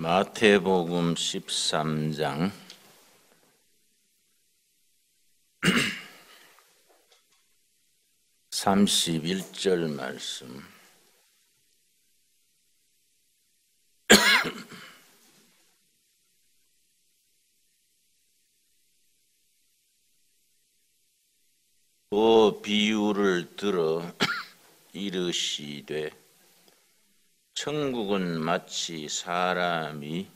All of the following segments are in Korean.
마태복음 13장 31절 말씀. 또 비유를 들어 이르시되 천국은 마치 사람이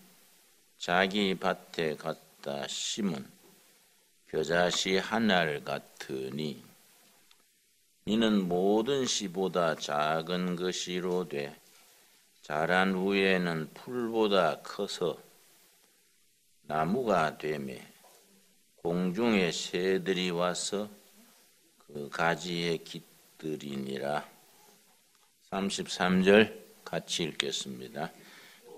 자기 밭에 갖다 심은 겨자씨 한 알 같으니 이는 모든 씨보다 작은 것이로되 자란 후에는 풀보다 커서 나무가 되매 공중의 새들이 와서 그 가지에 깃들이니라. 33절 같이 읽겠습니다.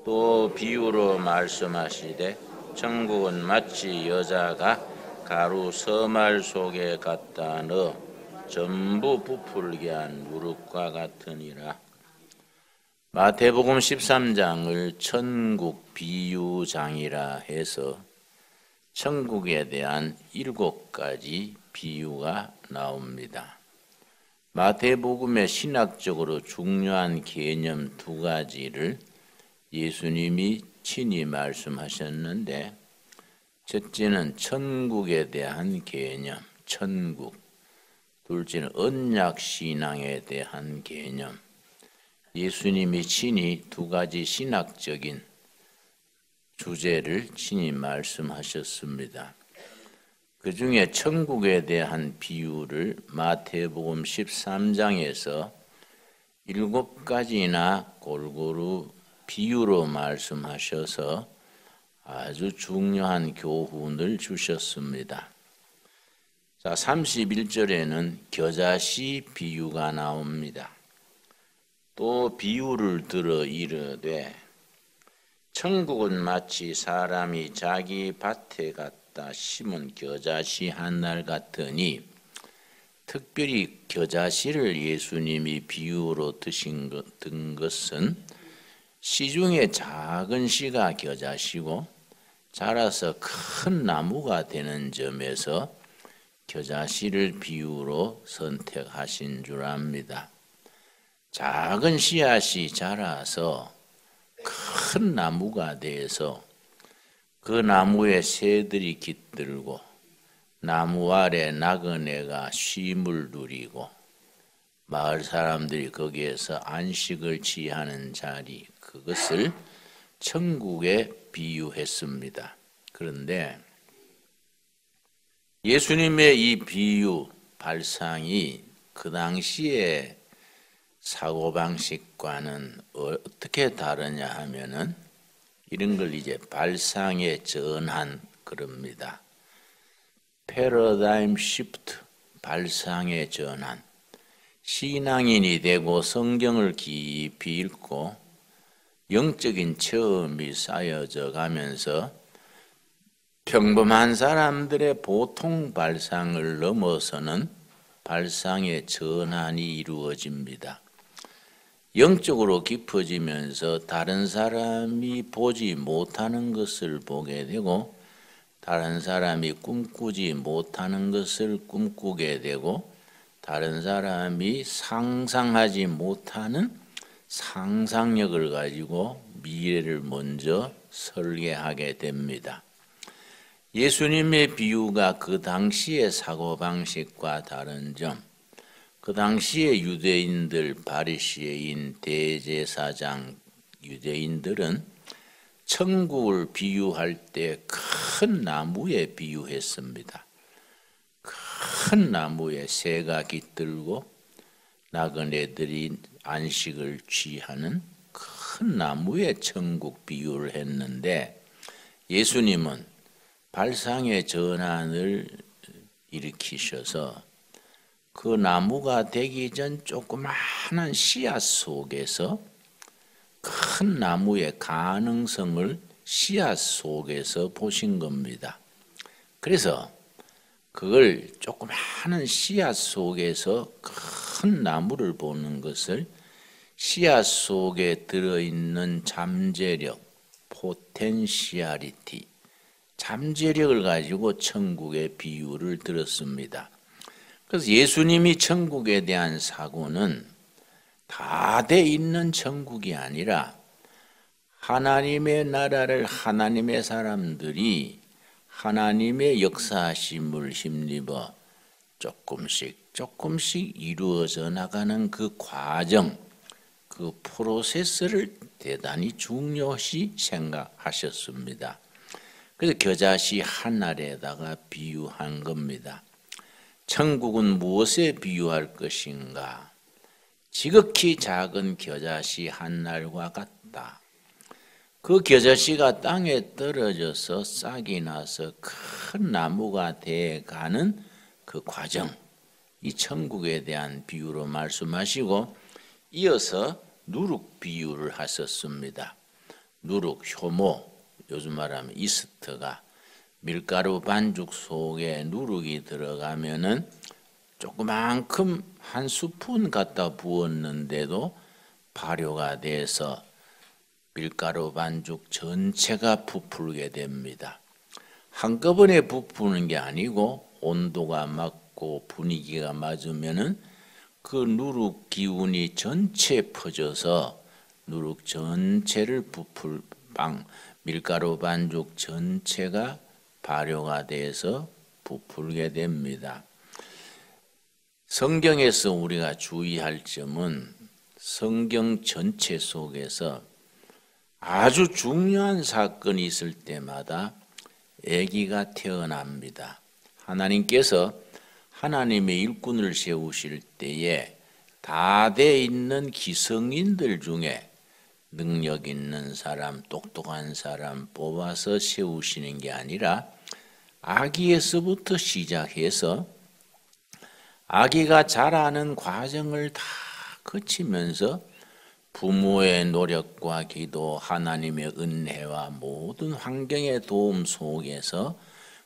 또 비유로 말씀하시되 천국은 마치 여자가 가루 서말 속에 갖다 넣어 전부 부풀게 한 누룩과 같으니라. 마태복음 13장을 천국 비유장이라 해서 천국에 대한 7가지 비유가 나옵니다. 마태복음의 신학적으로 중요한 개념 2가지를 예수님이 친히 말씀하셨는데, 첫째는 천국에 대한 개념, 천국. 둘째는 언약신앙에 대한 개념. 예수님이 친히 2가지 신학적인 주제를 친히 말씀하셨습니다. 그 중에 천국에 대한 비유를 마태복음 13장에서 7가지나 골고루 비유로 말씀하셔서 아주 중요한 교훈을 주셨습니다. 자, 31절에는 겨자씨 비유가 나옵니다. 또 비유를 들어 이르되 천국은 마치 사람이 자기 밭에 갖다 심은 겨자씨 한 알 같으니, 특별히 겨자씨를 예수님이 비유로 든 것은 씨 중에 작은 씨가 겨자씨고 자라서 큰 나무가 되는 점에서 겨자씨를 비유로 선택하신 줄 압니다. 작은 씨앗이 자라서 큰 나무가 돼서 그 나무에 새들이 깃들고 나무 아래 나그네가 쉼을 누리고 마을 사람들이 거기에서 안식을 취하는 자리, 그것을 천국에 비유했습니다. 그런데 예수님의 이 비유 발상이 그 당시에 사고방식과는 어떻게 다르냐 하면은 이런 걸 이제 발상의 전환 그럽니다. 패러다임 시프트, 발상의 전환. 신앙인이 되고 성경을 깊이 읽고 영적인 체험이 쌓여져 가면서 평범한 사람들의 보통 발상을 넘어서는 발상의 전환이 이루어집니다. 영적으로 깊어지면서 다른 사람이 보지 못하는 것을 보게 되고 다른 사람이 꿈꾸지 못하는 것을 꿈꾸게 되고 다른 사람이 상상하지 못하는 상상력을 가지고 미래를 먼저 설계하게 됩니다. 예수님의 비유가 그 당시의 사고방식과 다른 점, 그 당시의 유대인들, 바리새인, 대제사장 유대인들은 천국을 비유할 때 큰 나무에 비유했습니다. 큰 나무에 새가 깃들고 나그네들이 안식을 취하는 큰 나무에 천국 비유를 했는데, 예수님은 발상의 전환을 일으키셔서 그 나무가 되기 전 조그마한 씨앗 속에서 큰 나무의 가능성을 씨앗 속에서 보신 겁니다. 그래서 그걸 조그마한 씨앗 속에서 큰 나무를 보는 것을 씨앗 속에 들어있는 잠재력, 포텐시아리티, 잠재력을 가지고 천국의 비유를 들었습니다. 그래서 예수님이 천국에 대한 사고는 다 돼 있는 천국이 아니라 하나님의 나라를 하나님의 사람들이 하나님의 역사하심을 힘입어 조금씩 이루어져 나가는 그 과정, 그 프로세스를 대단히 중요시 생각하셨습니다. 그래서 겨자씨 한 알에다가 비유한 겁니다. 천국은 무엇에 비유할 것인가? 지극히 작은 겨자씨 한 알과 같다. 그 겨자씨가 땅에 떨어져서 싹이 나서 큰 나무가 돼가는 그 과정, 이 천국에 대한 비유로 말씀하시고 이어서 누룩 비유를 하셨습니다. 누룩, 효모, 요즘 말하면 이스트가 밀가루 반죽 속에 누룩이 들어가면은 조그만큼 한 스푼 갖다 부었는데도 발효가 돼서 밀가루 반죽 전체가 부풀게 됩니다. 한꺼번에 부푸는 게 아니고 온도가 맞고 분위기가 맞으면은 그 누룩 기운이 전체에 퍼져서 누룩 전체를 밀가루 반죽 전체가 발효가 돼서 부풀게 됩니다. 성경에서 우리가 주의할 점은 성경 전체 속에서 아주 중요한 사건이 있을 때마다 아기가 태어납니다. 하나님께서 하나님의 일꾼을 세우실 때에 다 돼 있는 기성인들 중에 능력 있는 사람, 똑똑한 사람 뽑아서 세우시는 게 아니라 아기에서부터 시작해서 아기가 자라는 과정을 다 거치면서 부모의 노력과 기도, 하나님의 은혜와 모든 환경의 도움 속에서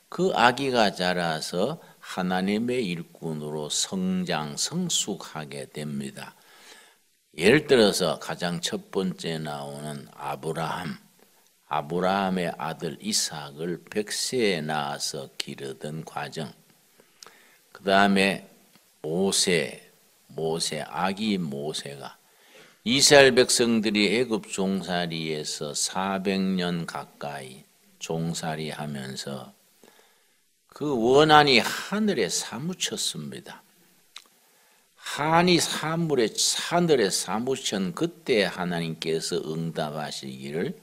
그 아기가 자라서 하나님의 일꾼으로 성장, 성숙하게 됩니다. 예를 들어서 가장 첫 번째 나오는 아브라함의 아들 이삭을 100세에 낳아서 기르던 과정, 그 다음에 아기 모세가 이스라엘 백성들이 애굽 종살이에서 400년 가까이 종살이하면서 그 원한이 하늘에 사무쳤습니다. 한이 하늘에 사무친 그때 하나님께서 응답하시기를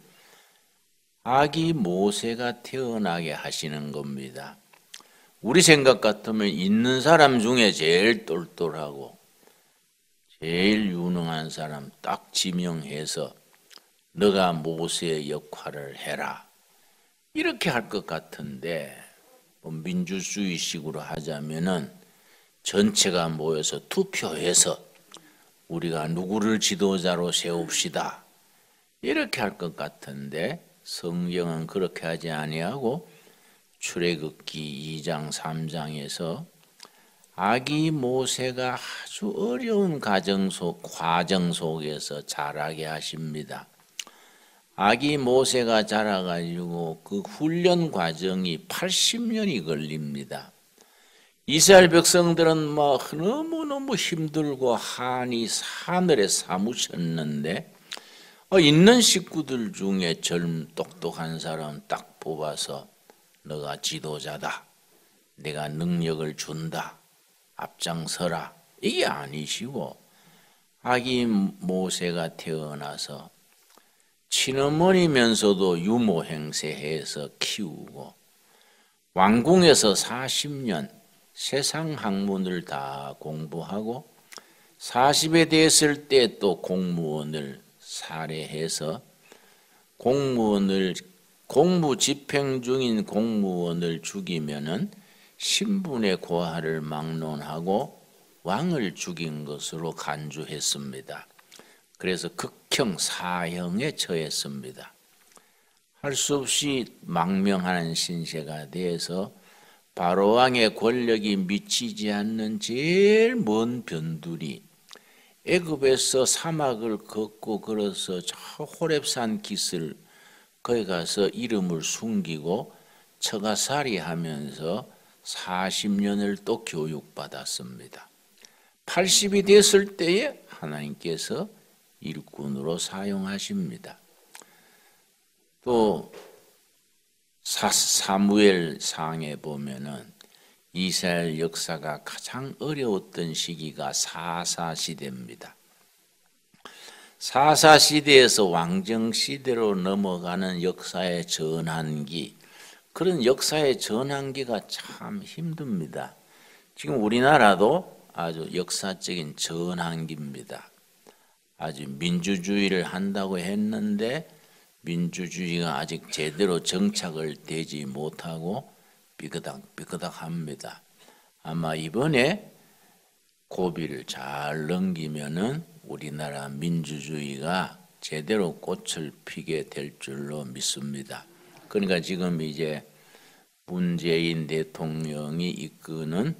아기 모세가 태어나게 하시는 겁니다. 우리 생각 같으면 있는 사람 중에 제일 똘똘하고 제일 유능한 사람 딱 지명해서 너가 모세의 역할을 해라 이렇게 할 것 같은데, 민주주의식으로 하자면은 전체가 모여서 투표해서 우리가 누구를 지도자로 세웁시다 이렇게 할 것 같은데, 성경은 그렇게 하지 아니하고 출애굽기 2장 3장에서 아기 모세가 아주 어려운 과정 속에서 자라게 하십니다. 아기 모세가 자라가지고 그 훈련 과정이 80년이 걸립니다. 이스라엘 백성들은 너무너무 힘들고 한이 하늘에 사무쳤는데 있는 식구들 중에 똑똑한 사람 딱 뽑아서 너가 지도자다, 내가 능력을 준다, 앞장서라 이게 아니시고 아기 모세가 태어나서 친어머니면서도 유모행세해서 키우고 왕궁에서 40년 세상 학문을 다 공부하고 40에 됐을 때 또 공무원을 살해해서 공무 집행 중인 공무원을 죽이면은 신분의 고하를 막론하고 왕을 죽인 것으로 간주했습니다. 그래서 극형 사형에 처했습니다. 할 수 없이 망명하는 신세가 돼서 바로왕의 권력이 미치지 않는 제일 먼 변두리, 애굽에서 사막을 걷고 걸어서 저 호렙산 깃을 거기 가서 이름을 숨기고 처가살이 하면서 40년을 또 교육받았습니다. 80이 됐을 때에 하나님께서 일꾼으로 사용하십니다. 또 사무엘상에 보면은 이스라엘 역사가 가장 어려웠던 시기가 사사시대입니다. 사사시대에서 왕정시대로 넘어가는 역사의 전환기, 그런 역사의 전환기가 참 힘듭니다. 지금 우리나라도 아주 역사적인 전환기입니다. 아주 민주주의를 한다고 했는데 민주주의가 아직 제대로 정착을 되지 못하고 삐그덕삐그덕합니다. 아마 이번에 고비를 잘 넘기면은 우리나라 민주주의가 제대로 꽃을 피게 될 줄로 믿습니다. 그러니까 지금 이제 문재인 대통령이 이끄는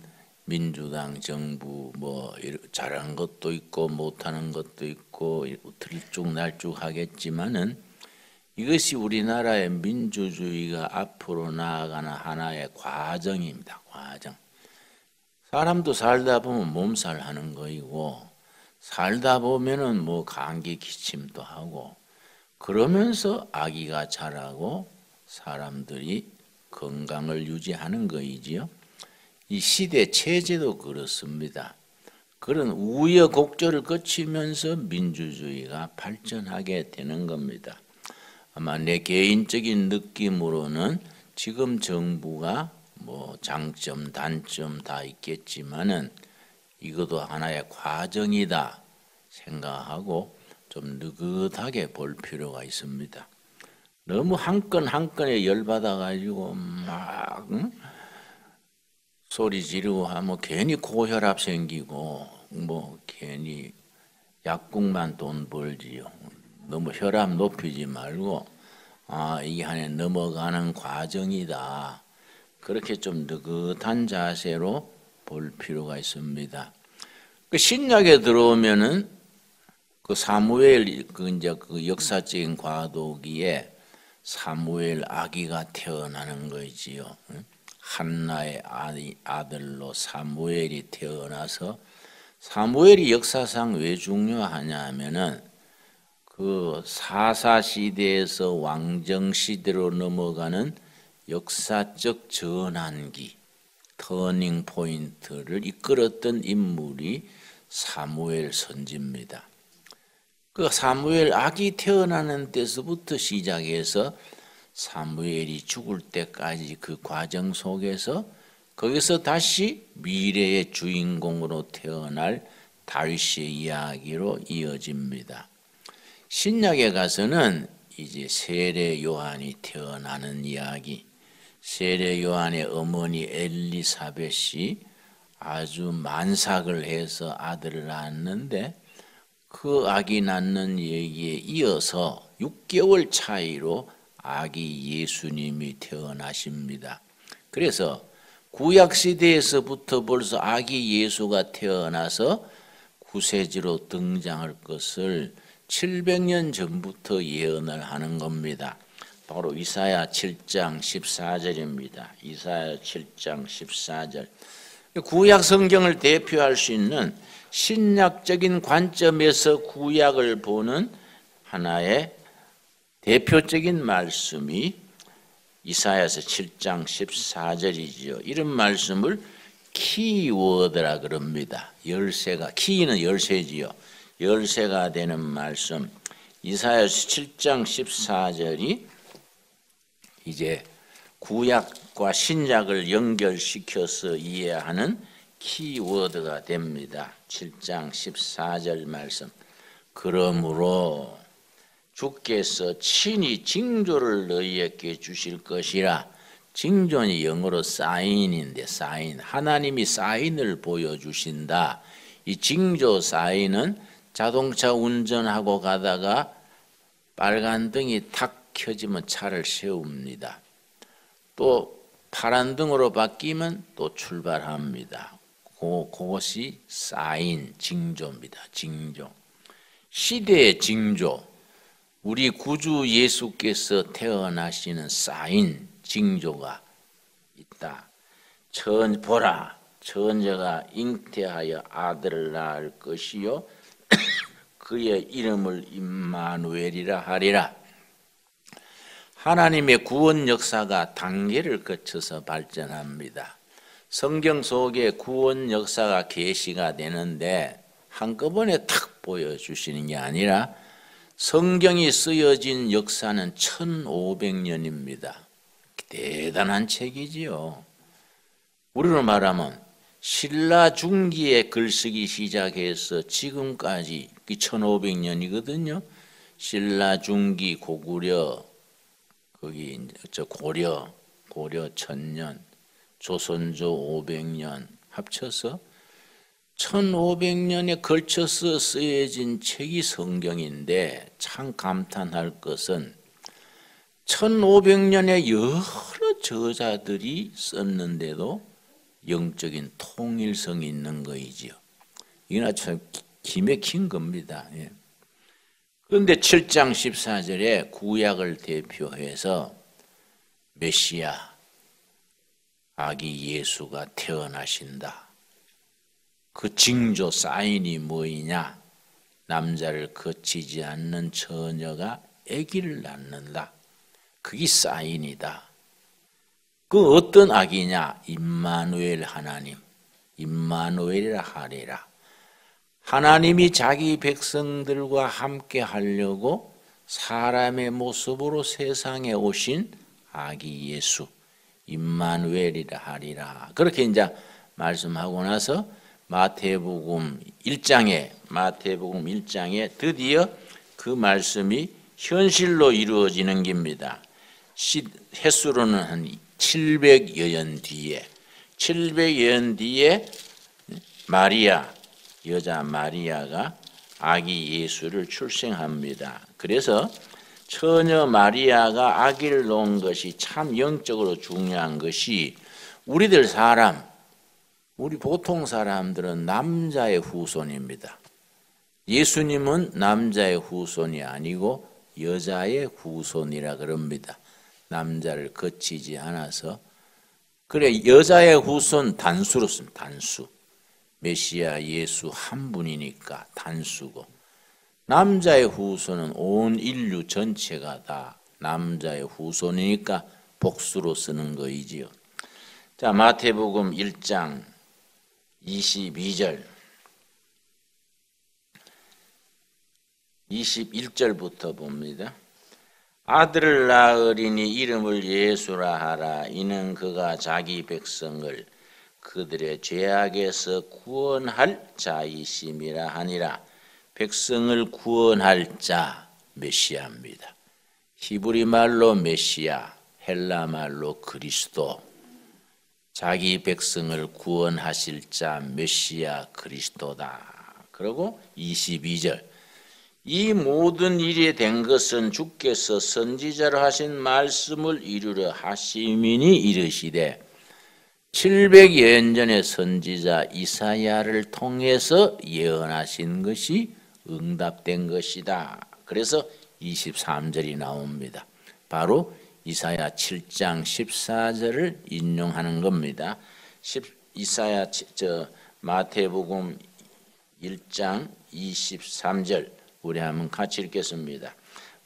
민주당 정부 뭐 잘하는 것도 있고 못하는 것도 있고 들쭉날쭉 하겠지만은 이것이 우리나라의 민주주의가 앞으로 나아가는 하나의 과정입니다. 과정. 사람도 살다 보면 몸살 하는 거이고 살다 보면은 뭐 감기 기침도 하고 그러면서 아기가 자라고 사람들이 건강을 유지하는 거이지요. 이 시대 체제도 그렇습니다. 그런 우여곡절을 거치면서 민주주의가 발전하게 되는 겁니다. 아마 내 개인적인 느낌으로는 지금 정부가 뭐 장점, 단점 다 있겠지만은 이것도 하나의 과정이다 생각하고 좀 느긋하게 볼 필요가 있습니다. 너무 한 건 한 건에 열받아 가지고 막 소리 지르고 하면 괜히 고혈압 생기고 뭐 괜히 약국만 돈 벌지요. 너무 혈압 높이지 말고 이 안에 넘어가는 과정이다. 그렇게 좀 느긋한 자세로 볼 필요가 있습니다. 그 신약에 들어오면은 그 사무엘 그 역사적인 과도기에 사무엘 아기가 태어나는 거지요. 한나의 아들로 사무엘이 태어나서 사무엘이 역사상 왜 중요하냐 하면은 그 사사시대에서 왕정시대로 넘어가는 역사적 전환기, 터닝 포인트를 이끌었던 인물이 사무엘 선지입니다. 그 사무엘 아기 태어나는 데서부터 시작해서 사무엘이 죽을 때까지 그 과정 속에서 거기서 다시 미래의 주인공으로 태어날 다윗의 이야기로 이어집니다. 신약에 가서는 이제 세례 요한이 태어나는 이야기, 세례 요한의 어머니 엘리사벳이 아주 만삭을 해서 아들을 낳았는데 그 아기 낳는 얘기에 이어서 6개월 차이로 아기 예수님이 태어나십니다. 그래서 구약시대에서부터 벌써 아기 예수가 태어나서 구세주로 등장할 것을 700년 전부터 예언을 하는 겁니다. 바로 이사야 7장 14절입니다. 이사야 7장 14절. 구약 성경을 대표할 수 있는 신약적인 관점에서 구약을 보는 하나의 대표적인 말씀이 이사야서 7장 14절이지요. 이런 말씀을 키워드라 그럽니다. 열쇠가, 키는 열쇠지요. 열쇠가 되는 말씀. 이사야서 7장 14절이 이제 구약과 신약을 연결시켜서 이해하는 키워드가 됩니다. 7장 14절 말씀. 그러므로 주께서 친히 징조를 너희에게 주실 것이라. 징조는 영어로 사인인데 사인. 하나님이 사인을 보여주신다. 이 징조 사인은 자동차 운전하고 가다가 빨간 등이 탁 켜지면 차를 세웁니다. 또 파란 등으로 바뀌면 또 출발합니다. 그것이 사인, 징조입니다. 징조. 시대의 징조. 우리 구주 예수께서 태어나시는 사인, 징조가 있다. 보라, 처녀가 잉태하여 아들을 낳을 것이요 그의 이름을 임마누엘이라 하리라. 하나님의 구원 역사가 단계를 거쳐서 발전합니다. 성경 속에 구원 역사가 계시가 되는데 한꺼번에 탁 보여주시는 게 아니라 성경이 쓰여진 역사는 1500년입니다. 대단한 책이지요. 우리로 말하면 신라 중기에 글쓰기 시작해서 지금까지 1500년이거든요. 신라 중기 고구려 거기 고려 1000년 조선조 500년 합쳐서 1500년에 걸쳐서 쓰여진 책이 성경인데 참 감탄할 것은 1500년에 여러 저자들이 썼는데도 영적인 통일성이 있는 거이지요. 이건 참 기맥힌 겁니다. 그런데 7장 14절에 구약을 대표해서 메시아 아기 예수가 태어나신다. 그 징조 사인이 뭐이냐? 남자를 거치지 않는 처녀가 아기를 낳는다. 그게 사인이다. 그 어떤 아기냐? 임마누엘 하나님, 임마누엘이라 하리라. 하나님이 자기 백성들과 함께 하려고 사람의 모습으로 세상에 오신 아기 예수, 임마누엘이라 하리라. 그렇게 이제 말씀하고 나서 마태복음 1장에 드디어 그 말씀이 현실로 이루어지는 겁니다. 횟수로는 한 700여 년 뒤에 마리아, 여자 마리아가 아기 예수를 출생합니다. 그래서 처녀 마리아가 아기를 놓은 것이 참 영적으로 중요한 것이 우리 보통 사람들은 남자의 후손입니다. 예수님은 남자의 후손이 아니고 여자의 후손이라 그럽니다. 남자를 거치지 않아서. 그래, 여자의 후손 단수로 씁니다. 단수. 메시아 예수 한 분이니까 단수고, 남자의 후손은 온 인류 전체가 다 남자의 후손이니까 복수로 쓰는 거이지요. 자, 마태복음 1장 22절 21절부터 봅니다. 아들을 낳으리니 이름을 예수라 하라. 이는 그가 자기 백성을 그들의 죄악에서 구원할 자이심이라 하니라. 백성을 구원할 자, 메시아입니다. 히브리 말로 메시아, 헬라 말로 그리스도. 자기 백성을 구원하실 자 메시아 그리스도다. 그리고 22절 이 모든 일이 된 것은 주께서 선지자로 하신 말씀을 이루려 하심이니 이르시되 700여 년 전에 선지자 이사야를 통해서 예언하신 것이 응답된 것이다. 그래서 23절이 나옵니다. 바로 이사야 7장 14절을 인용하는 겁니다. 마태복음 1장 23절 우리 한번 같이 읽겠습니다.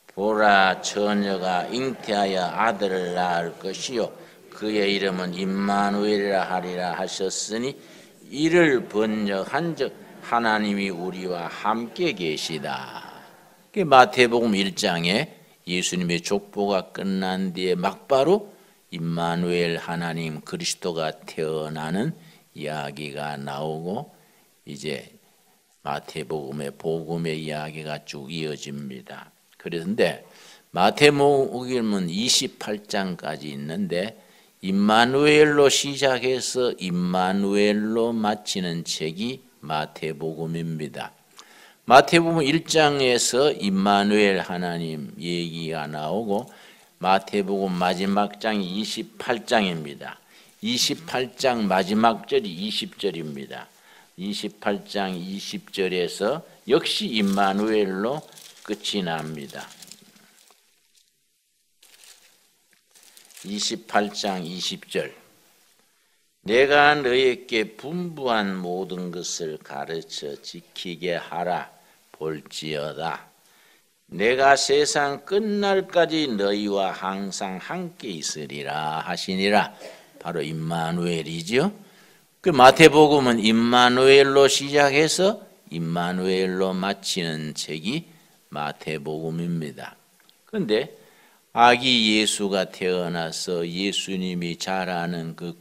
보라, 처녀가 잉태하여 아들을 낳을 것이요 그의 이름은 임마누엘이라 하리라 하셨으니 이를 번역한즉 하나님이 우리와 함께 계시다. 마태복음 1장에 예수님의 족보가 끝난 뒤에 막바로 임마누엘 하나님 그리스도가 태어나는 이야기가 나오고 이제 마태복음의 복음의 이야기가 쭉 이어집니다. 그런데 마태복음은 28장까지 있는데 임마누엘로 시작해서 임마누엘로 마치는 책이 마태복음입니다. 마태복음 1장에서 임마누엘 하나님 얘기가 나오고 마태복음 마지막 장이 28장입니다. 28장 마지막 절이 20절입니다. 28장 20절에서 역시 임마누엘로 끝이 납니다. 28장 20절 내가 너에게 분부한 모든 것을 가르쳐 지키게 하라 볼지어다. 내가 세상 끝날까지 너희와 항상 함께 있으리라 하시니라. 바로 임마누엘이죠. 그 마태복음은 임마누엘로 시작해서 임마누엘로 마치는 책이 마태복음입니다. 그런데 아기 예수가 태어나서 예수님이 자라는 그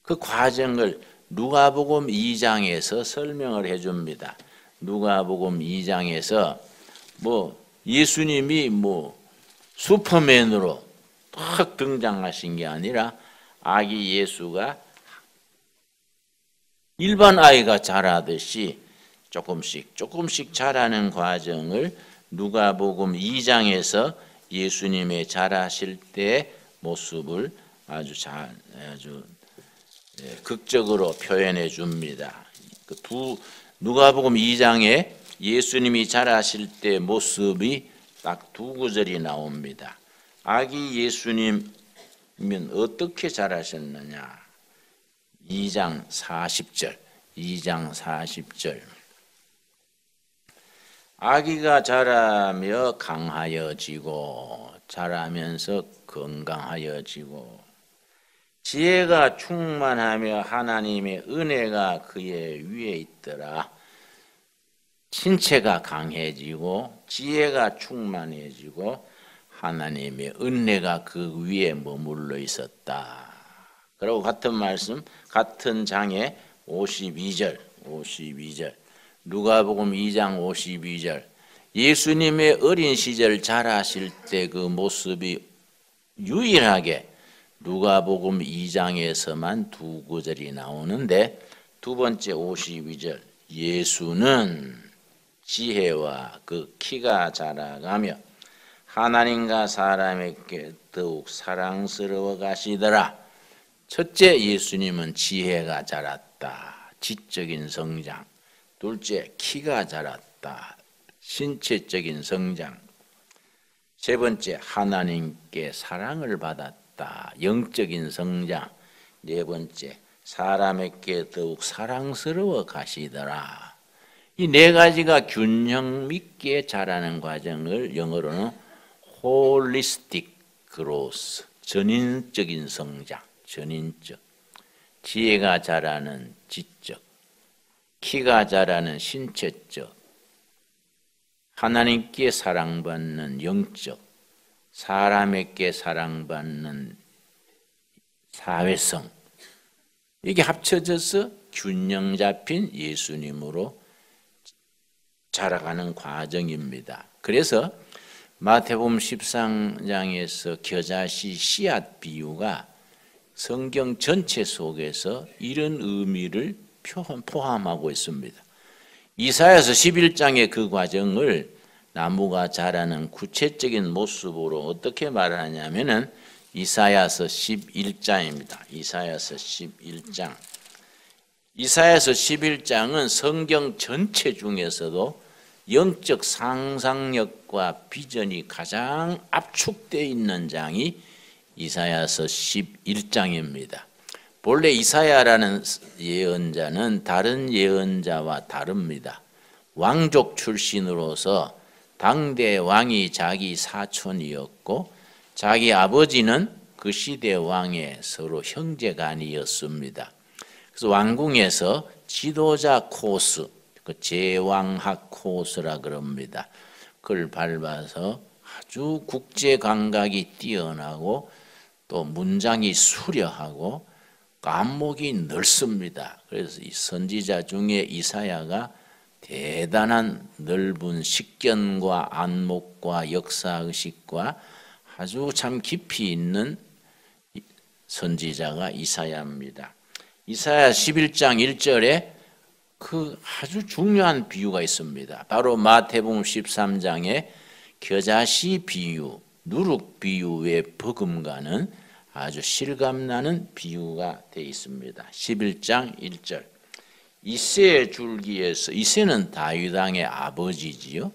과정을 누가복음 2장에서 설명을 해줍니다. 누가복음 2장에서 예수님이 슈퍼맨으로 딱 등장하신 게 아니라 아기 예수가 일반 아이가 자라듯이 조금씩 자라는 과정을 누가복음 2장에서 예수님의 자라실 때 모습을 아주 극적으로 표현해 줍니다. 누가복음 2장에 예수님이 자라실 때 모습이 딱 두 구절이 나옵니다. 아기 예수님은 어떻게 자라셨느냐? 2장 40절 아기가 자라며 강하여지고 자라면서 건강하여지고 지혜가 충만하며 하나님의 은혜가 그의 위에 있더라. 신체가 강해지고 지혜가 충만해지고 하나님의 은혜가 그 위에 머물러 있었다. 그리고 같은 말씀 같은 장에 52절 누가복음 2장 52절 예수님의 어린 시절 자라실 때 그 모습이 유일하게 누가복음 2장에서만 두 구절이 나오는데 두 번째 52절 예수는 지혜와 그 키가 자라가며 하나님과 사람에게 더욱 사랑스러워 가시더라. 첫째 예수님은 지혜가 자랐다. 지적인 성장. 둘째 키가 자랐다. 신체적인 성장. 세 번째 하나님께 사랑을 받았다. 영적인 성장. 네 번째 사람에게 더욱 사랑스러워 가시더라. 이 네 가지가 균형 있게 자라는 과정을 영어로는 홀리스틱 그로스, 전인적인 성장, 전인적. 지혜가 자라는 지적, 키가 자라는 신체적, 하나님께 사랑받는 영적, 사람에게 사랑받는 사회성. 이게 합쳐져서 균형 잡힌 예수님으로 자라가는 과정입니다. 그래서 마태복음 13장에서 겨자씨 씨앗 비유가 성경 전체 속에서 이런 의미를 포함하고 있습니다. 이사야서 11장의 그 과정을 나무가 자라는 구체적인 모습으로 어떻게 말하냐면은 이사야서 11장입니다. 이사야서 11장. 이사야서 11장은 성경 전체 중에서도 영적 상상력과 비전이 가장 압축되어 있는 장이 이사야서 11장입니다. 본래 이사야라는 예언자는 다른 예언자와 다릅니다. 왕족 출신으로서 당대 왕이 자기 사촌이었고 자기 아버지는 그 시대 왕의 서로 형제간이었습니다. 그래서 왕궁에서 지도자 코스, 그 제왕학 코스라 그럽니다. 그걸 밟아서 아주 국제 감각이 뛰어나고 또 문장이 수려하고 안목이 넓습니다. 그래서 이 선지자 중에 이사야가 대단한 넓은 식견과 안목과 역사의식과 아주 참 깊이 있는 선지자가 이사야입니다. 이사야 11장 1절에 그 아주 중요한 비유가 있습니다. 바로 마태복음 13장에 겨자씨 비유, 누룩 비유의 버금가는 아주 실감나는 비유가 되어 있습니다. 11장 1절 이새의 줄기에서, 이새는 다윗 왕의 아버지지요.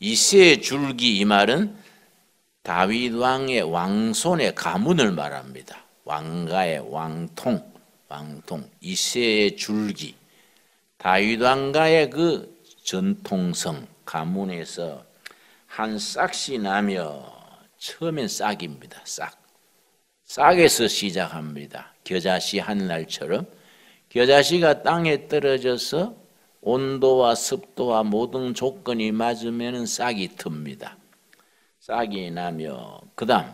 이새의 줄기, 이 말은 다윗 왕의 왕손의 가문을 말합니다. 왕가의 왕통, 이세의 줄기, 다윗 왕가의 그 전통성 가문에서 한 싹이 나며, 처음엔 싹입니다. 싹에서 시작합니다. 겨자씨 하늘날처럼 겨자씨가 땅에 떨어져서 온도와 습도와 모든 조건이 맞으면 싹이 틉니다. 싹이 나며 그 다음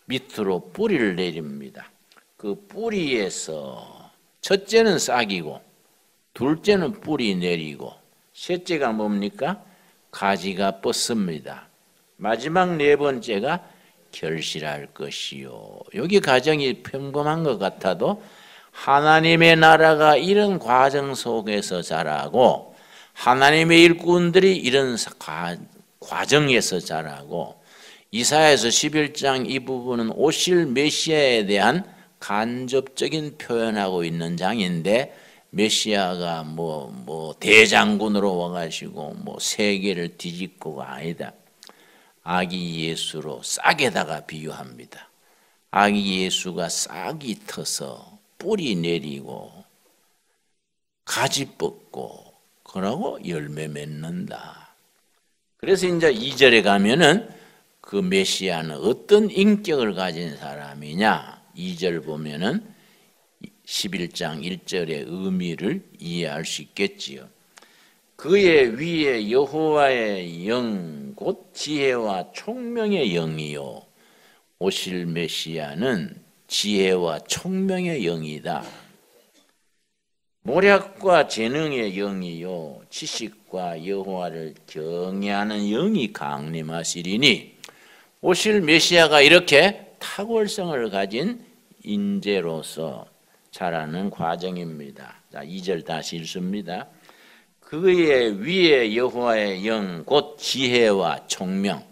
밑으로 뿌리를 내립니다. 그 뿌리에서 첫째는 싹이고, 둘째는 뿌리 내리고, 셋째가 뭡니까? 가지가 뻗습니다. 마지막 네 번째가 결실할 것이요. 여기 과정이 평범한 것 같아도 하나님의 나라가 이런 과정 속에서 자라고, 하나님의 일꾼들이 이런 과정에서 자라고, 이사야서 11장 이 부분은 오실 메시아에 대한 간접적인 표현하고 있는 장인데, 메시아가 대장군으로 와가지고 세계를 뒤집고가 아니다. 아기 예수로 싹에다가 비유합니다. 아기 예수가 싹이 터서 뿌리 내리고 가지 뻗고 그러고 열매 맺는다. 그래서 이제 2절에 가면은 그 메시아는 어떤 인격을 가진 사람이냐, 2절 보면은 11장 1절의 의미를 이해할 수 있겠지요. 그의 위에 여호와의 영 곧 지혜와 총명의 영이요. 오실 메시아는 지혜와 총명의 영이다. 모략과 재능의 영이요. 지식과 여호와를 경외하는 영이 강림하시리니, 오실 메시아가 이렇게 탁월성을 가진 인재로서 자라는 과정입니다. 자, 2절 다시 읽습니다. 그의 위에 여호와의 영 곧 지혜와 총명,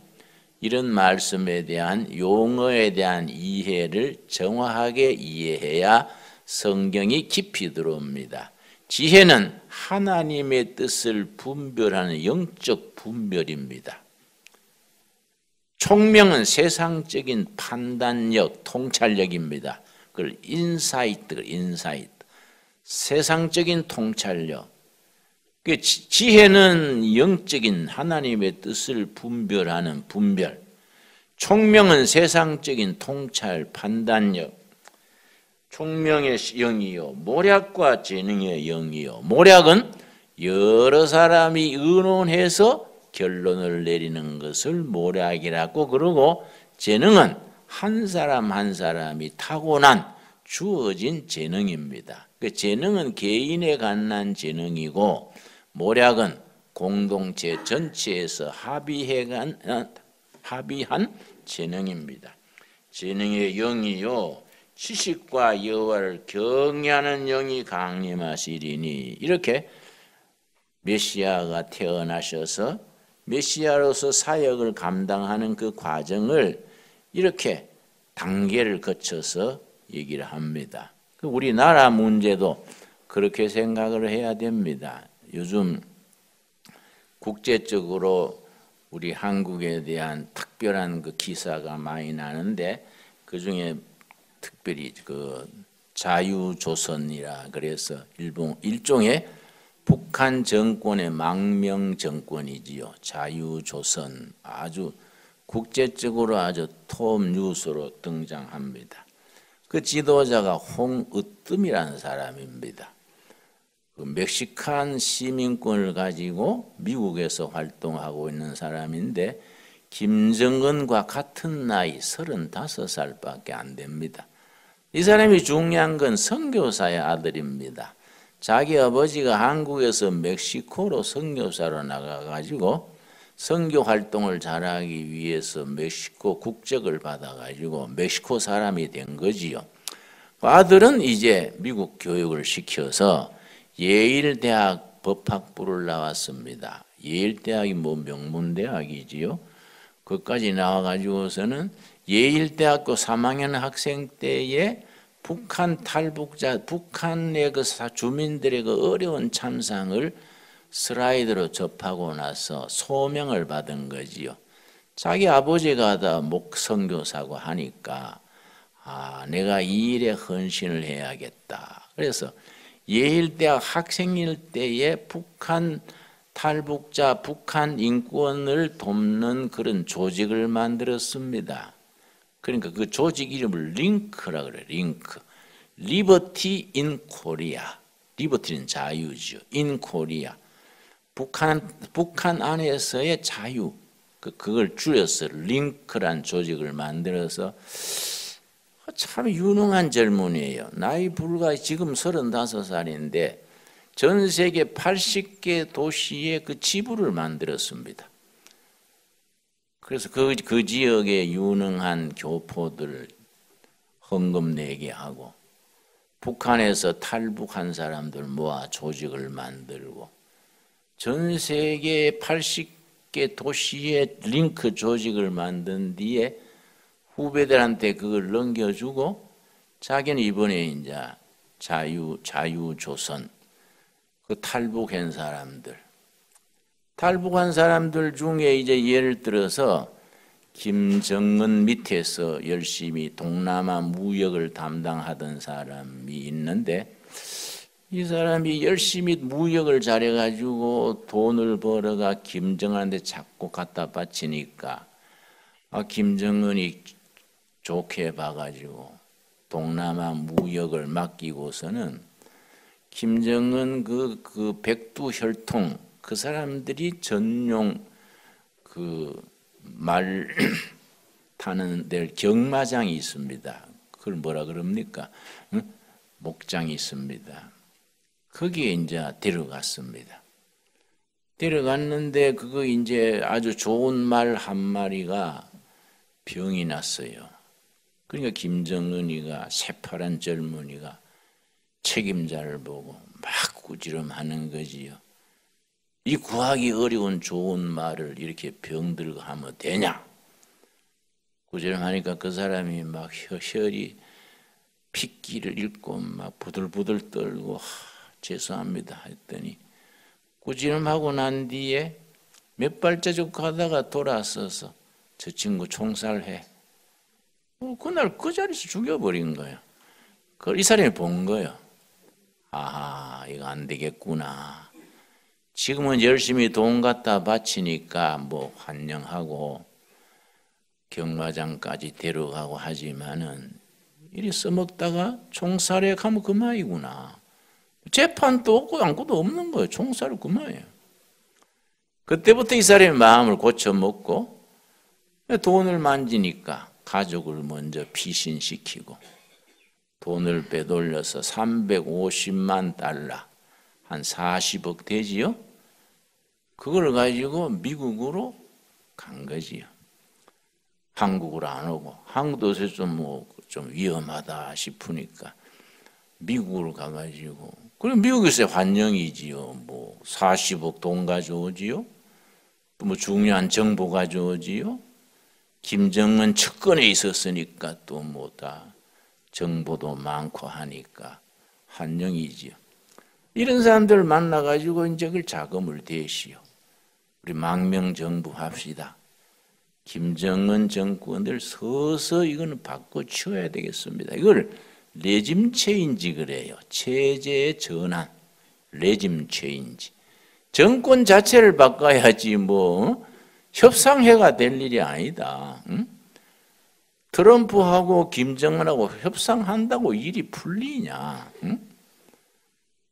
이런 말씀에 대한 용어에 대한 이해를 정확하게 이해해야 성경이 깊이 들어옵니다. 지혜는 하나님의 뜻을 분별하는 영적 분별입니다. 총명은 세상적인 판단력, 통찰력입니다. 그걸 인사이트, 세상적인 통찰력. 지혜는 영적인 하나님의 뜻을 분별하는 분별, 총명은 세상적인 통찰, 판단력, 총명의 영이요. 모략과 재능의 영이요. 모략은 여러 사람이 의논해서 결론을 내리는 것을 모략이라고 그러고, 재능은 한 사람 한 사람이 타고난 주어진 재능입니다. 그 재능은 개인에 관한 재능이고, 모략은 공동체 전체에서 합의한 재능입니다. 재능의 영이요. 지식과 여호와를 경외하는 영이 강림하시리니, 이렇게 메시아가 태어나셔서 메시아로서 사역을 감당하는 그 과정을 이렇게 단계를 거쳐서 얘기를 합니다. 우리나라 문제도 그렇게 생각을 해야 됩니다. 요즘 국제적으로 우리 한국에 대한 특별한 그 기사가 많이 나는데, 그 중에 특별히 그 자유조선이라 그래서 일종의 북한 정권의 망명 정권이지요. 자유조선, 아주 국제적으로 아주 톱 뉴스로 등장합니다. 그 지도자가 홍으뜸이라는 사람입니다. 그 멕시칸 시민권을 가지고 미국에서 활동하고 있는 사람인데, 김정은과 같은 나이 35살밖에 안 됩니다. 이 사람이 중요한 건 선교사의 아들입니다. 자기 아버지가 한국에서 멕시코로 선교사로 나가가지고 선교 활동을 잘하기 위해서 멕시코 국적을 받아가지고 멕시코 사람이 된 거지요. 아들은 이제 미국 교육을 시켜서 예일대학 법학부를 나왔습니다. 예일대학이 명문대학이지요. 그까지 나와가지고서는 예일대학교 3학년 학생 때에 북한 탈북자, 북한의 그 주민들의 그 어려운 참상을 슬라이드로 접하고 나서 소명을 받은 거지요. 자기 아버지가 다 목선교사고 하니까 내가 이 일에 헌신을 해야겠다. 그래서 예일대학 학생일 때에 북한 탈북자, 북한 인권을 돕는 그런 조직을 만들었습니다. 그러니까 그 조직 이름을 링크라 그래요. 링크. 리버티 인 코리아. 리버티는 자유죠. 인 코리아. 북한 안에서의 자유. 그걸 줄여서 링크란 조직을 만들어서 참 유능한 젊은이에요. 나이 불과 지금 35살인데 전 세계 80개 도시에 그 지부를 만들었습니다. 그래서 그 지역의 유능한 교포들을 헌금 내게 하고 북한에서 탈북한 사람들 모아 조직을 만들고 전 세계 80개 도시에 링크 조직을 만든 뒤에 후배들한테 그걸 넘겨주고 자기는 이번에 이제 자유조선 그 탈북한 사람들 중에 이제 예를 들어서 김정은 밑에서 열심히 동남아 무역을 담당하던 사람이 있는데 이 사람이 열심히 무역을 잘해가지고 돈을 벌어가 김정은한테 자꾸 갖다 바치니까 김정은이 좋게 봐가지고 동남아 무역을 맡기고서는 김정은 그 백두혈통 그 사람들이 전용 그 말 타는 데 경마장이 있습니다. 그걸 뭐라 그럽니까? 목장이 있습니다. 거기에 이제 데려갔습니다. 데려갔는데 그거 이제 아주 좋은 말 한 마리가 병이 났어요. 그러니까 김정은이가 새파란 젊은이가 책임자를 보고 막 꾸지람하는 거지요. 이 구하기 어려운 좋은 말을 이렇게 병들고 하면 되냐? 꾸지람하니까 그 사람이 막 혈이 핏기를 잃고 막 부들부들 떨고 죄송합니다 했더니 꾸지람하고 난 뒤에 몇 발자국 가다가 돌아서서 저 친구 총살해. 그날 그 자리에서 죽여버린 거예요. 그걸 이 사람이 본 거예요. 이거 안 되겠구나. 지금은 열심히 돈 갖다 바치니까 뭐 환영하고 경마장까지 데려가고 하지만은 이리 써먹다가 총살에 가면 그만이구나. 재판도 없고 아무것도 없는 거예요. 총살은 그만이에요. 그때부터 이 사람이 마음을 고쳐먹고 돈을 만지니까 가족을 먼저 피신시키고 돈을 빼돌려서 350만 달러 한 40억 되지요. 그걸 가지고 미국으로 간 거지요. 한국으로 안 오고 한국도 좀 위험하다 싶으니까 미국으로 가가지고 그럼 미국에서 환영이지요. 뭐 40억 돈 가져오지요. 또 뭐 중요한 정보 가져오지요. 김정은 측근에 있었으니까 또 뭐 다 정보도 많고 하니까 환영이지요. 이런 사람들 만나가지고 이제 그걸 자금을 대시오. 우리 망명정부 합시다. 김정은 정권을 서서 이거는 바꿔치워야 되겠습니다. 이걸 레짐 체인지 그래요. 체제의 전환, 레짐 체인지. 정권 자체를 바꿔야지 뭐 협상회가 될 일이 아니다. 응? 트럼프하고 김정은하고 협상한다고 일이 풀리냐? 응?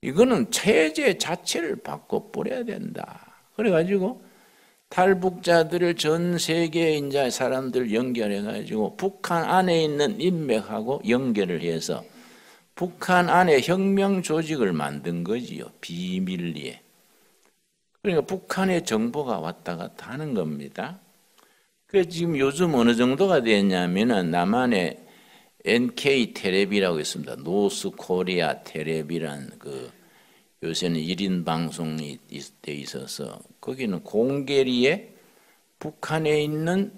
이거는 체제 자체를 바꿔버려야 된다. 그래가지고 탈북자들을 전 세계 이제 사람들 연결해가지고 북한 안에 있는 인맥하고 연결을 해서 북한 안에 혁명 조직을 만든 거지요. 비밀리에. 그러니까 북한의 정보가 왔다 갔다 하는 겁니다. 그래서 지금 요즘 어느 정도가 됐냐면은 남한에 NK 텔레비라고 있습니다. 노스 코리아 텔레비란 그 요새는 1인 방송이 돼 있어서 거기는 공개리에 북한에 있는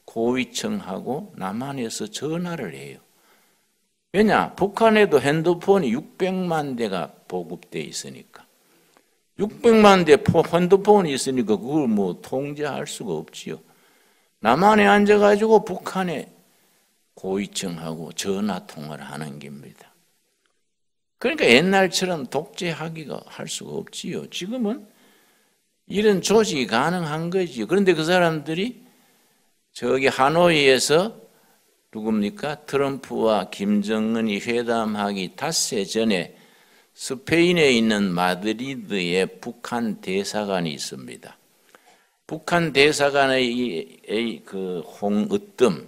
고위층하고 남한에서 전화를 해요. 왜냐? 북한에도 핸드폰이 600만 대가 보급돼 있으니까. 600만 대 핸드폰이 있으니까 그걸 뭐 통제할 수가 없지요. 남한에 앉아가지고 북한에 고위층하고 전화 통화를 하는 겁니다. 그러니까 옛날처럼 독재하기가 할 수가 없지요. 지금은 이런 조직이 가능한 거지요. 그런데 그 사람들이 저기 하노이에서 누굽니까? 트럼프와 김정은이 회담하기 닷새 전에 스페인에 있는 마드리드에 북한 대사관이 있습니다. 북한 대사관의 그 홍으뜸,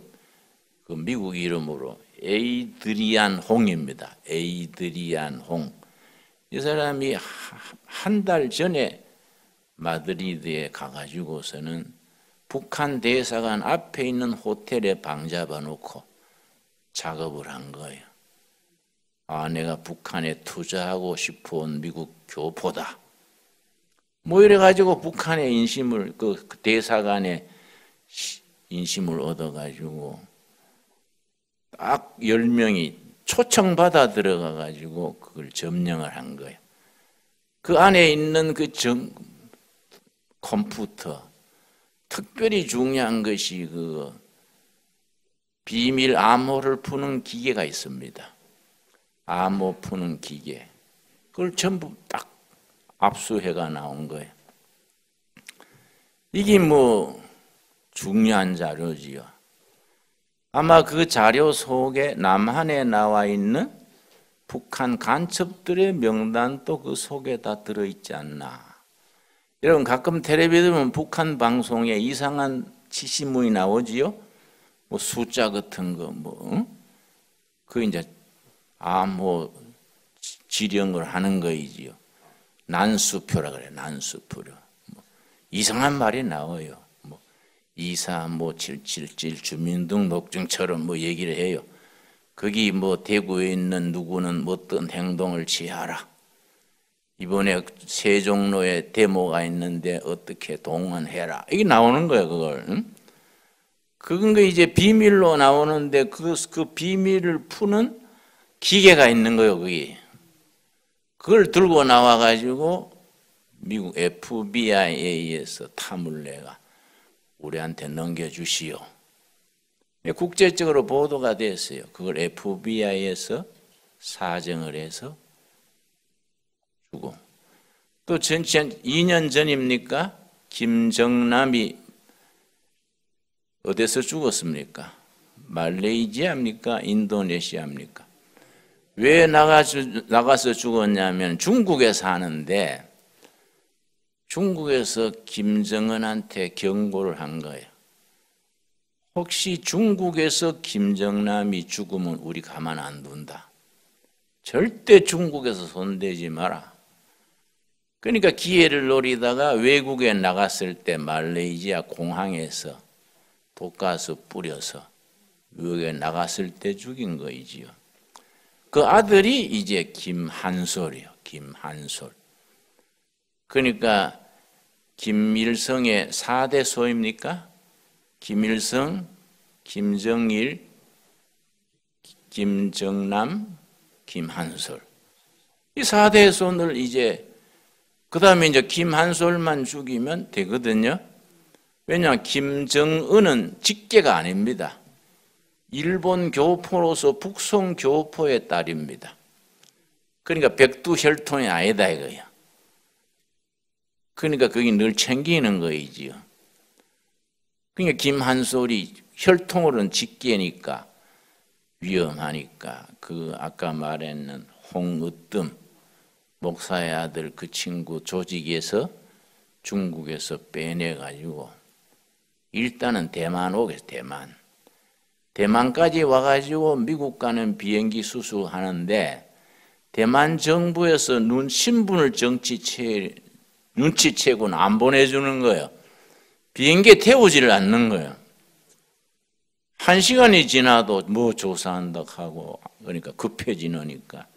그 미국 이름으로 에이드리안 홍입니다. 에이드리안 홍. 이 사람이 한 달 전에 마드리드에 가가지고서는 북한 대사관 앞에 있는 호텔에 방 잡아놓고 작업을 한 거예요. 아, 내가 북한에 투자하고 싶어온 미국 교포다. 뭐 이래가지고 북한의 인심을, 그 대사관의 인심을 얻어가지고 딱 10명이 초청받아 들어가가지고 그걸 점령을 한 거예요. 그 안에 있는 그 컴퓨터, 특별히 중요한 것이 그 비밀 암호를 푸는 기계가 있습니다. 암호 푸는 기계. 그걸 전부 딱 압수해가 나온 거예요. 이게 뭐 중요한 자료지요. 아마 그 자료 속에 남한에 나와 있는 북한 간첩들의 명단도 그 속에 다 들어있지 않나. 여러분 가끔 텔레비전 보면 북한 방송에 이상한 지시문이 나오지요. 뭐 숫자 같은 거 뭐 그 이제 암호 지령을 하는 거이지요. 난수표라 그래. 난수표로. 뭐 이상한 말이 나와요. 뭐 23577 주민등록증처럼 뭐 얘기를 해요. 거기 뭐 대구에 있는 누구는 어떤 행동을 취하라. 이번에 세종로에 데모가 있는데 어떻게 동원해라. 이게 나오는 거예요, 그걸. 응? 그건 이제 비밀로 나오는데 그 비밀을 푸는 기계가 있는 거예요, 거기. 그걸 들고 나와가지고 미국 FBI에서 탐을내가 우리한테 넘겨주시오. 국제적으로 보도가 됐어요. 그걸 FBI에서 사정을 해서 주고. 또 2년 전입니까? 김정남이 어디서 죽었습니까? 말레이시아입니까? 인도네시아입니까? 왜 나가서 죽었냐면 중국에 사는데 중국에서 김정은한테 경고를 한 거예요. 혹시 중국에서 김정남이 죽으면 우리 가만 안 둔다. 절대 중국에서 손대지 마라. 그러니까 기회를 노리다가 외국에 나갔을 때 말레이시아 공항에서 독가스 뿌려서 외국에 나갔을 때 죽인 거이지요. 그 아들이 이제 김한솔이요. 김한솔. 그러니까 김일성의 4대 소입니까? 김일성, 김정일, 김정남, 김한솔. 이 4대 손을 이제 그 다음에 이제 김한솔만 죽이면 되거든요. 왜냐하면 김정은은 직계가 아닙니다. 일본 교포로서 북송 교포의 딸입니다. 그러니까 백두혈통이 아니다 이거예요. 그러니까 그게 늘 챙기는 거이지요. 그러니까 김한솔이 혈통으로는 직계니까 위험하니까 그 아까 말했는 홍으뜸 목사의 아들 그 친구 조직에서 중국에서 빼내가지고 일단은 대만 오겠어. 대만까지 와가지고 미국 가는 비행기 수수하는데 대만 정부에서 신분을 눈치채고는 안 보내주는 거예요. 비행기에 태우지를 않는 거예요. 1시간이 지나도 뭐 조사한다고 하고 그러니까 급해지니까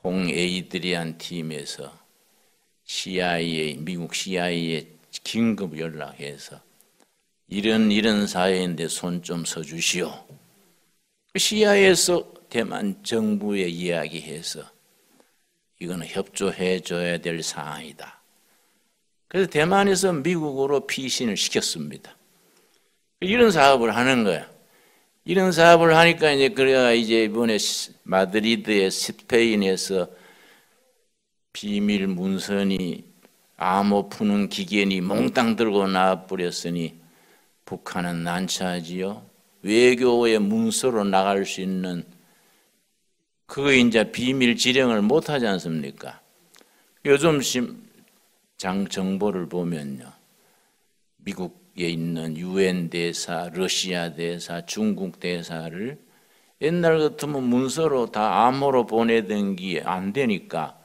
홍에이드리안 팀에서 CIA, 미국 CIA에 긴급 연락해서 이런 사회인데 손 좀 서주시오. CIA에서 대만 정부에 이야기해서 이거는 협조해 줘야 될 사항이다. 그래서 대만에서 미국으로 피신을 시켰습니다. 이런 사업을 하는 거야. 이런 사업을 하니까 이제 그래야 이제 이번에 마드리드의 스페인에서 비밀 문선이 암호 푸는 기계니 몽땅 들고 나와버렸으니 북한은 난처하지요. 외교의 문서로 나갈 수 있는 그거 이제 비밀 지령을 못 하지 않습니까? 요즘 정보를 보면요. 미국에 있는 유엔 대사, 러시아 대사, 중국 대사를 옛날 같으면 문서로 다 암호로 보내던 게 안 되니까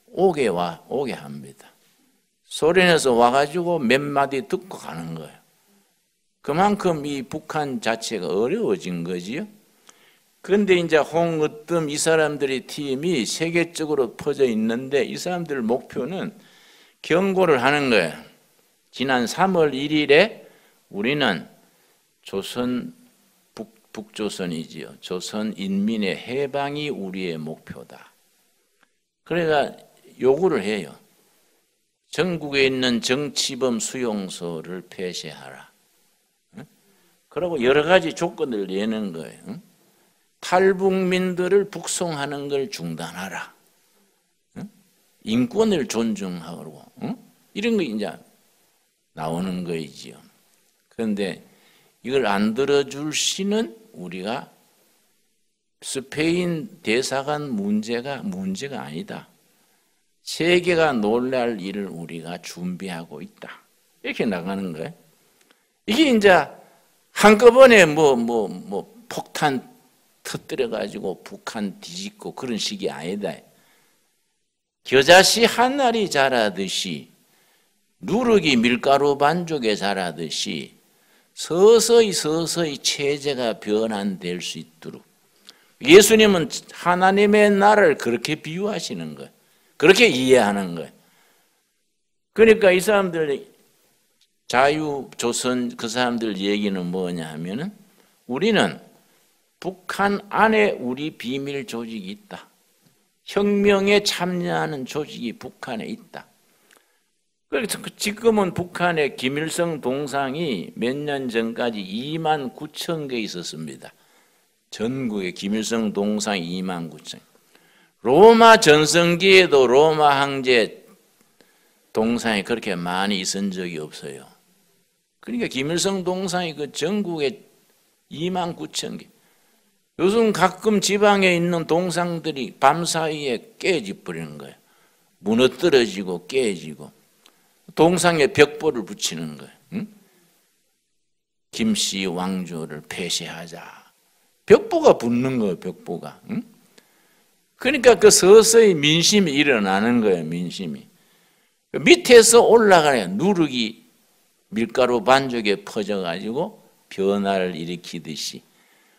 오게 합니다. 소련에서 와가지고 몇 마디 듣고 가는 거예요. 그만큼 이 북한 자체가 어려워진 거지요. 그런데 이제 홍으뜸 이 사람들의 팀이 세계적으로 퍼져 있는데 이 사람들 목표는 경고를 하는 거예요. 지난 3월 1일에 우리는 북조선이지요. 조선 인민의 해방이 우리의 목표다. 그러니까 요구를 해요. 전국에 있는 정치범 수용소를 폐쇄하라. 그리고 여러 가지 조건을 내는 거예요. 탈북민들을 북송하는 걸 중단하라. 인권을 존중하고 이런 거 이제 나오는 거이지요. 그런데 이걸 안 들어줄 시는 우리가 스페인 대사관 문제가 아니다. 세계가 놀랄 일을 우리가 준비하고 있다. 이렇게 나가는 거예요. 이게 이제 한꺼번에 폭탄 터뜨려가지고 북한 뒤집고 그런 식이 아니다. 겨자씨 한 알이 자라듯이 누룩이 밀가루 반죽에 자라듯이 서서히 체제가 변환될 수 있도록 예수님은 하나님의 나라를 그렇게 비유하시는 거예요. 그렇게 이해하는 거예요. 그러니까 이 사람들 자유조선 그 사람들 얘기는 뭐냐 하면은 우리는 북한 안에 우리 비밀 조직이 있다. 혁명에 참여하는 조직이 북한에 있다. 그래서 지금은 북한에 김일성 동상이 몇 년 전까지 2만 9천 개 있었습니다. 전국에 김일성 동상이 2만 9천. 로마 전성기에도 로마 황제 동상이 그렇게 많이 있은 적이 없어요. 그러니까 김일성 동상이 그 전국에 2만 9천 개. 요즘 가끔 지방에 있는 동상들이 밤사이에 깨져버리는 거예요. 무너뜨려지고 깨지고 동상에 벽보를 붙이는 거예요. 응? 김씨 왕조를 폐쇄하자. 벽보가 붙는 거예요. 벽보가. 응? 그러니까 그 서서히 민심이 일어나는 거예요. 민심이. 밑에서 올라가요. 누룩이 밀가루 반죽에 퍼져가지고 변화를 일으키듯이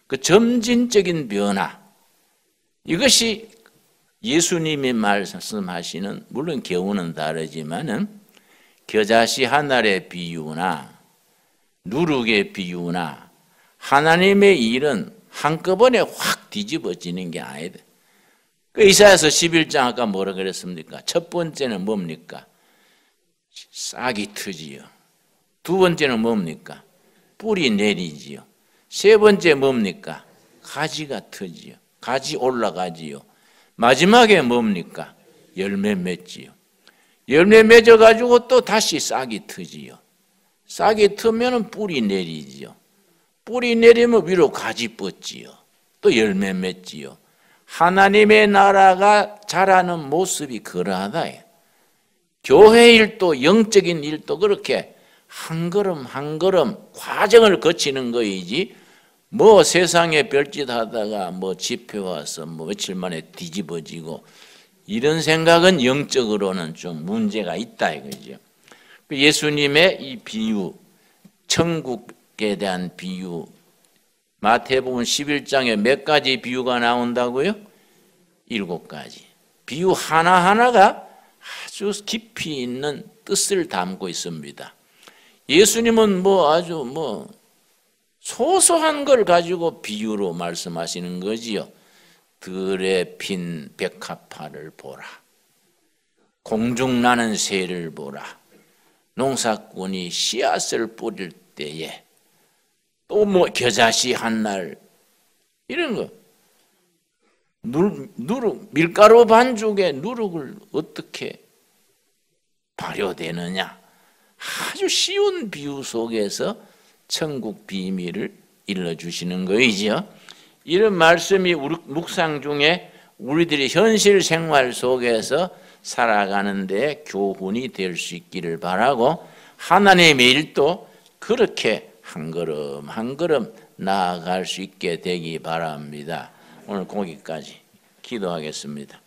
그 점진적인 변화, 이것이 예수님이 말씀하시는, 물론 경우는 다르지만은 겨자씨 한 알의 비유나 누룩의 비유나 하나님의 일은 한꺼번에 확 뒤집어지는 게 아니다. 그 이사야서 11장 아까 뭐라 그랬습니까? 첫 번째는 뭡니까? 싹이 트지요. 두 번째는 뭡니까? 뿌리 내리지요. 세 번째 뭡니까? 가지가 트지요. 가지 올라가지요. 마지막에 뭡니까? 열매 맺지요. 열매 맺어가지고 또 다시 싹이 트지요. 싹이 트면 뿌리 내리지요. 뿌리 내리면 위로 가지 뻗지요. 또 열매 맺지요. 하나님의 나라가 자라는 모습이 그러하다. 교회 일도 영적인 일도 그렇게 한 걸음 한 걸음 과정을 거치는 거이지 뭐 세상에 별짓 하다가 뭐 집회 와서 뭐 며칠 만에 뒤집어지고 이런 생각은 영적으로는 좀 문제가 있다 이거죠. 예수님의 이 비유, 천국에 대한 비유, 마태복음 11장에 몇 가지 비유가 나온다고요? 7가지. 비유 하나하나가 아주 깊이 있는 뜻을 담고 있습니다. 예수님은 아주 소소한 걸 가지고 비유로 말씀하시는 거지요. 들에 핀 백합화를 보라. 공중 나는 새를 보라. 농사꾼이 씨앗을 뿌릴 때에 또 뭐 겨자씨 한 날 이런 거. 누룩 밀가루 반죽에 누룩을 어떻게 발효되느냐. 아주 쉬운 비유 속에서 천국 비밀을 일러주시는 거이죠. 이런 말씀이 묵상 중에 우리들이 현실 생활 속에서 살아가는 데 교훈이 될 수 있기를 바라고 하나님의 일도 그렇게 한 걸음 한 걸음 나아갈 수 있게 되기 바랍니다. 오늘 거기까지 기도하겠습니다.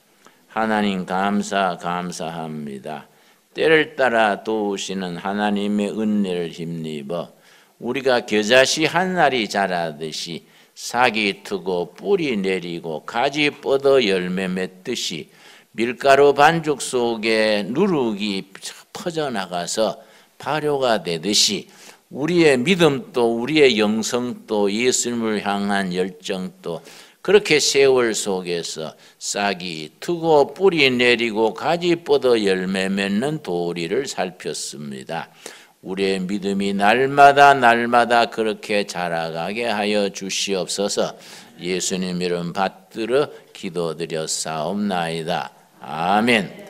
하나님 감사합니다. 때를 따라 도우시는 하나님의 은혜를 힘입어 우리가 겨자씨 한 알이 자라듯이 싹이 트고 뿌리 내리고 가지 뻗어 열매 맺듯이 밀가루 반죽 속에 누룩이 퍼져나가서 발효가 되듯이 우리의 믿음도 우리의 영성도 예수님을 향한 열정도 그렇게 세월 속에서 싹이 트고 뿌리 내리고 가지 뻗어 열매 맺는 도리를 살폈습니다. 우리의 믿음이 날마다 그렇게 자라가게 하여 주시옵소서. 예수님 이름 받들어 기도드렸사옵나이다. 아멘.